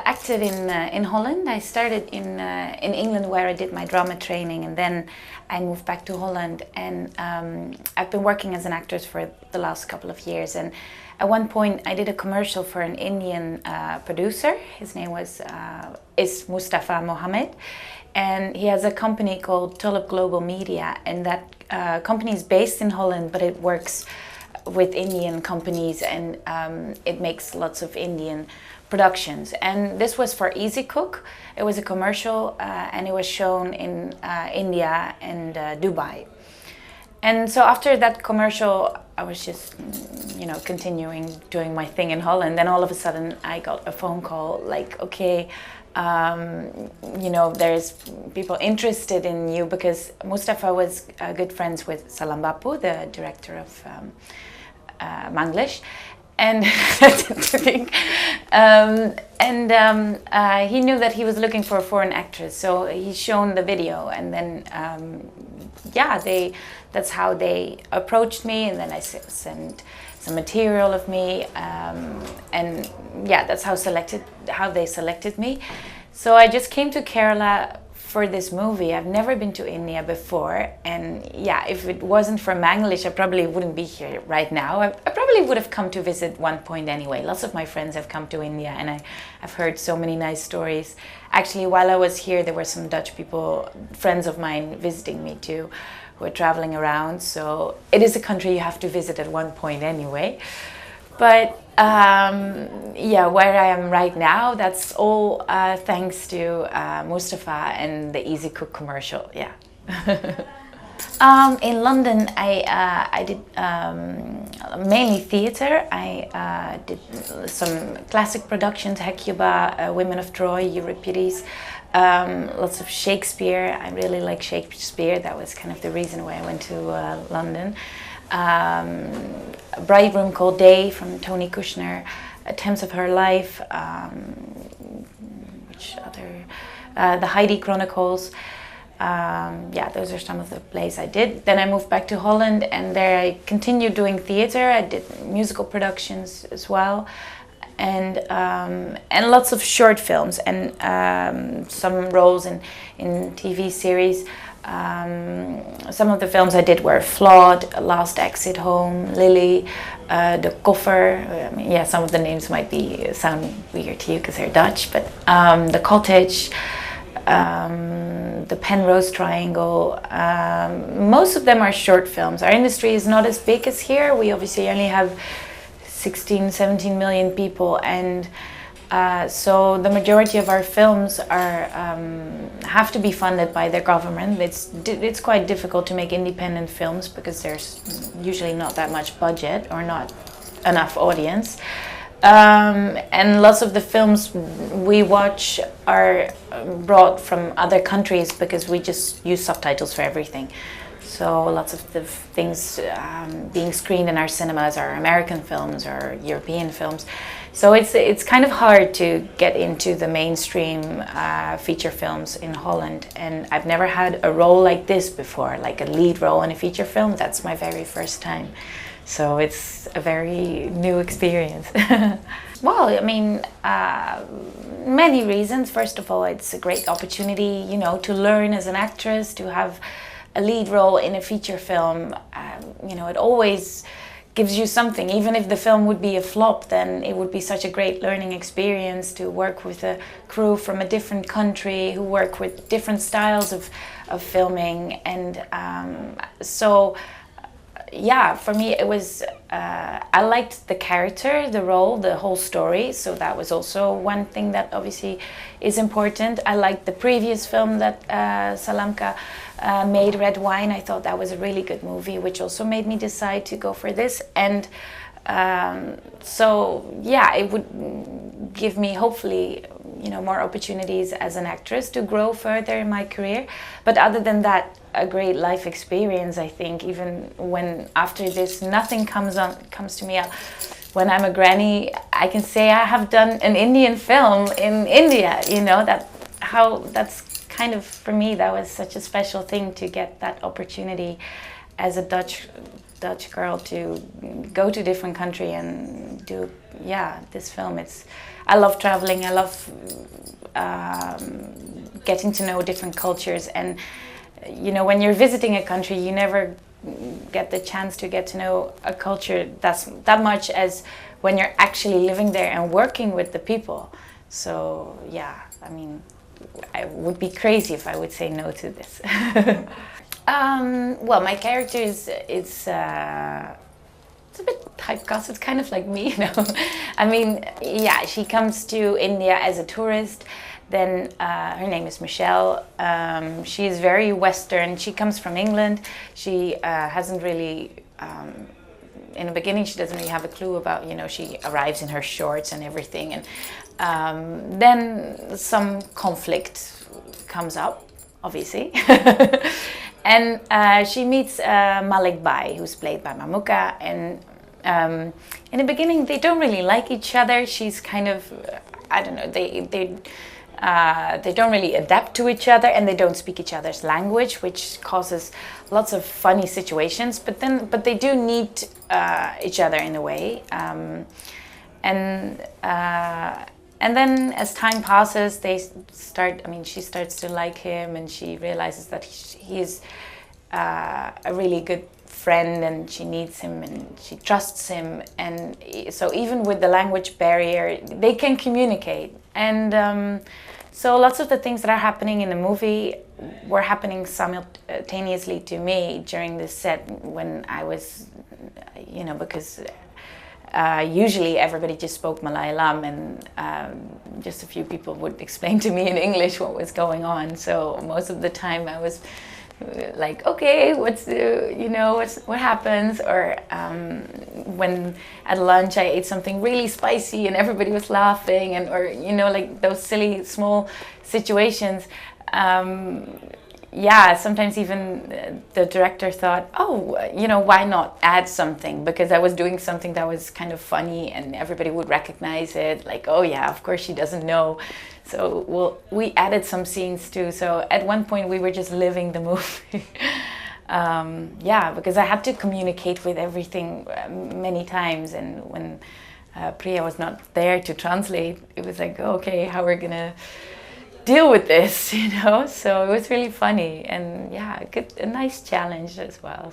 acted in Holland. I started in England, where I did my drama training, and then I moved back to Holland. And I've been working as an actress for the last couple of years. And at one point, I did a commercial for an Indian producer. His name is Mustafa Mohammed, and he has a company called Tulip Global Media, and that company is based in Holland, but it works with Indian companies, and it makes lots of Indian productions. And this was for Easy Cook. It was a commercial, and it was shown in India and Dubai. And so after that commercial, I was just, continuing doing my thing in Holland. Then all of a sudden, I got a phone call like, okay, there's people interested in you, because Mustafa was good friends with Salam Bapu, the director of Manglish, and he knew that he was looking for a foreign actress, so he shown the video, and then that's how they approached me, and then I sent some material of me, and that's how they selected me. So I just came to Kerala for this movie. I've never been to India before, and if it wasn't for Manglish, I probably wouldn't be here right now. I probably would have come to visit one point anyway. Lots of my friends have come to India, and I've heard so many nice stories. Actually, while I was here, there were some Dutch people, friends of mine, visiting me too, who are traveling around. So it is a country you have to visit at one point anyway. But where I am right now, that's all thanks to Mustafa and the Easy Cook commercial. In London, I did mainly theatre. I did some classic productions, Hecuba, Women of Troy, Euripides, lots of Shakespeare. I really like Shakespeare. That was kind of the reason why I went to London. A Bridegroom Called Day from Tony Kushner, Attempts of Her Life, the Heidi Chronicles. Those are some of the plays I did. Then I moved back to Holland, and there I continued doing theater. I did musical productions as well, and lots of short films, and some roles in TV series. Some of the films I did were Flawed, Last Exit Home, Lily, The Koffer. Some of the names might sound weird to you because they're Dutch, but The Cottage, The Penrose Triangle. Most of them are short films. Our industry is not as big as here. We obviously only have 16, 17 million people, and so the majority of our films have to be funded by their government. It's quite difficult to make independent films because there's usually not that much budget or not enough audience. And lots of the films we watch are brought from other countries because we just use subtitles for everything. So lots of the things being screened in our cinemas are American films or European films. So it's kind of hard to get into the mainstream feature films in Holland. And I've never had a role like this before, like a lead role in a feature film. That's my very first time. So it's a very new experience. Well, I mean, many reasons. First of all, it's a great opportunity, to learn as an actress, to have a lead role in a feature film. It always gives you something. Even if the film would be a flop, then it would be such a great learning experience to work with a crew from a different country who work with different styles of filming. And for me it was, I liked the character, the role, the whole story, so that was also one thing that obviously is important. I liked the previous film that Salamka made, Red Wine. I thought that was a really good movie, which also made me decide to go for this. And it would give me hopefully more opportunities as an actress to grow further in my career. But other than that, a great life experience, I think. Even when after this nothing comes to me, when I'm a granny, I can say I have done an Indian film in India. That's kind of, for me, that was such a special thing to get that opportunity. as a Dutch girl to go to different country and do this film. I love traveling. I love getting to know different cultures, and you know, when you're visiting a country, you never get the chance to get to know a culture that much as when you're actually living there and working with the people. So yeah, I mean, I would be crazy if I would say no to this. Well, my character is it's a bit typecast. It's kind of like me, you know. I mean, yeah, she comes to India as a tourist. Then her name is Michelle. She's very Western. She comes from England. She hasn't really, in the beginning, she doesn't really have a clue about, you know, she arrives in her shorts and everything. And then some conflict comes up, obviously. And she meets Malik Bai, who's played by Mamuka. And in the beginning, they don't really like each other. She's kind of, I don't know, they don't really adapt to each other, and they don't speak each other's language, which causes lots of funny situations. But they do need each other in a way. And then as time passes, she starts to like him, and she realizes that he is a really good friend, and she needs him, and she trusts him. And so even with the language barrier, they can communicate. And so lots of the things that are happening in the movie were happening simultaneously to me during the set when I was, you know, because usually everybody just spoke Malayalam, and just a few people would explain to me in English what was going on. So most of the time I was like, okay, what happens? Or when at lunch I ate something really spicy and everybody was laughing, or you know, like those silly small situations. Sometimes even the director thought, oh, you know, why not add something? Because I was doing something that was kind of funny and everybody would recognize it. Like, oh yeah, of course she doesn't know. So we added some scenes too. So at one point we were just living the movie. Because I had to communicate with everything many times. And when Priya was not there to translate, it was like, okay, how we're gonna deal with this, you know? So it was really funny, and yeah, a nice challenge as well.